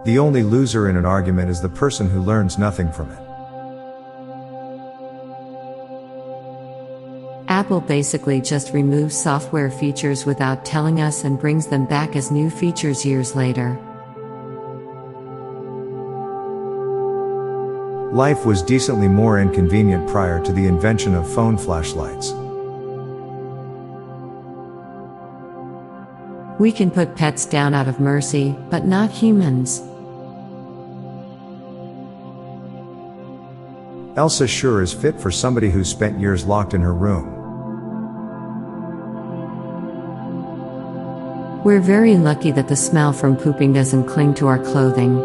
The only loser in an argument is the person who learns nothing from it. Apple basically just removes software features without telling us and brings them back as new features years later. Life was decently more inconvenient prior to the invention of phone flashlights. We can put pets down out of mercy, but not humans. Elsa sure is fit for somebody who spent years locked in her room. We're very lucky that the smell from pooping doesn't cling to our clothing.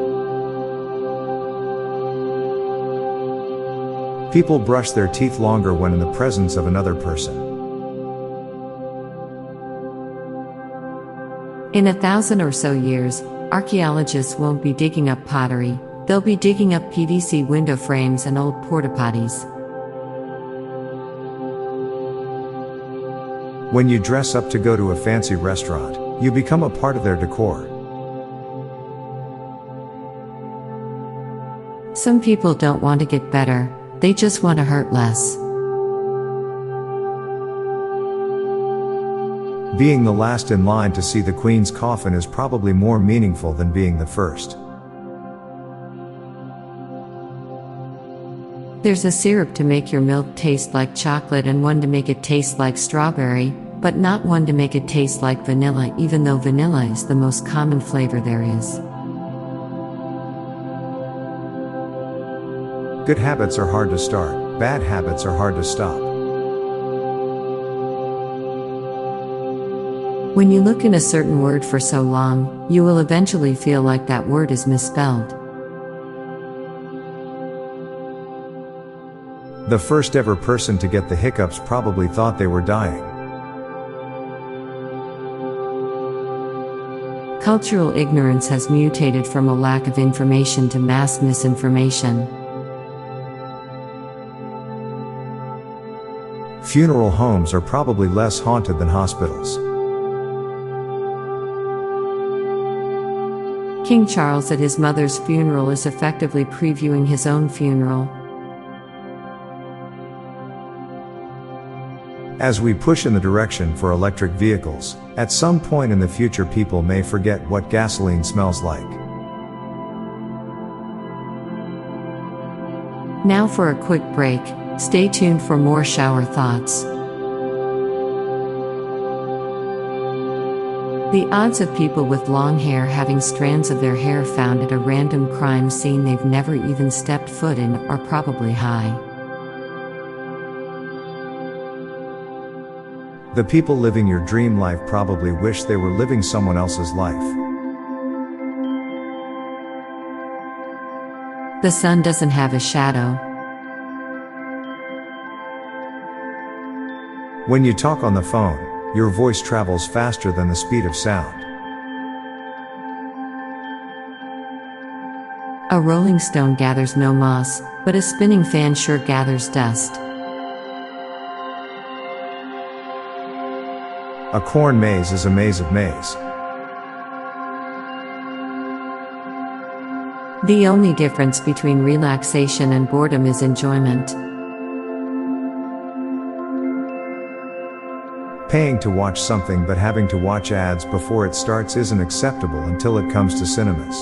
People brush their teeth longer when in the presence of another person. In 1,000 or so years, archaeologists won't be digging up pottery, they'll be digging up PVC window frames and old porta-potties. When you dress up to go to a fancy restaurant, you become a part of their decor. Some people don't want to get better, they just want to hurt less. Being the last in line to see the Queen's coffin is probably more meaningful than being the first. There's a syrup to make your milk taste like chocolate and one to make it taste like strawberry, but not one to make it taste like vanilla, even though vanilla is the most common flavor there is. Good habits are hard to start, bad habits are hard to stop. When you look in a certain word for so long, you will eventually feel like that word is misspelled. The first ever person to get the hiccups probably thought they were dying. Cultural ignorance has mutated from a lack of information to mass misinformation. Funeral homes are probably less haunted than hospitals. King Charles at his mother's funeral is effectively previewing his own funeral. As we push in the direction for electric vehicles, at some point in the future people may forget what gasoline smells like. Now for a quick break, stay tuned for more shower thoughts. The odds of people with long hair having strands of their hair found at a random crime scene they've never even stepped foot in are probably high. The people living your dream life probably wish they were living someone else's life. The sun doesn't have a shadow. When you talk on the phone, your voice travels faster than the speed of sound. A rolling stone gathers no moss, but a spinning fan sure gathers dust. A corn maze is a maze of maize. The only difference between relaxation and boredom is enjoyment. Paying to watch something but having to watch ads before it starts isn't acceptable until it comes to cinemas.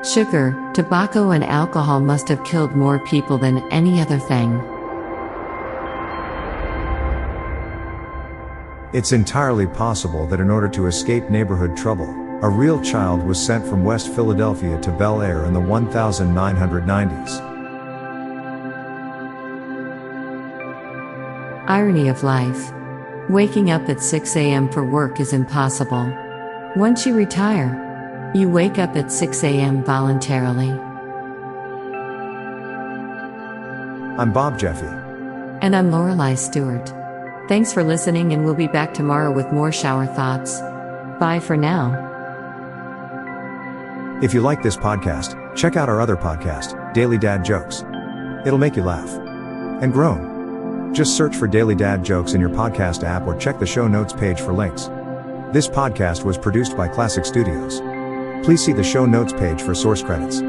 Sugar, tobacco and alcohol must have killed more people than any other thing. It's entirely possible that in order to escape neighborhood trouble, a real child was sent from West Philadelphia to Bel Air in the 1990s. Irony of life. Waking up at 6 a.m. for work is impossible. Once you retire, you wake up at 6 a.m. voluntarily. I'm Bob Jeffy. And I'm Lorelei Stewart. Thanks for listening, and we'll be back tomorrow with more shower thoughts. Bye for now. If you like this podcast, check out our other podcast, Daily Dad Jokes. It'll make you laugh and groan. Just search for Daily Dad Jokes in your podcast app or check the show notes page for links. This podcast was produced by Klassic Studios. Please see the show notes page for source credits.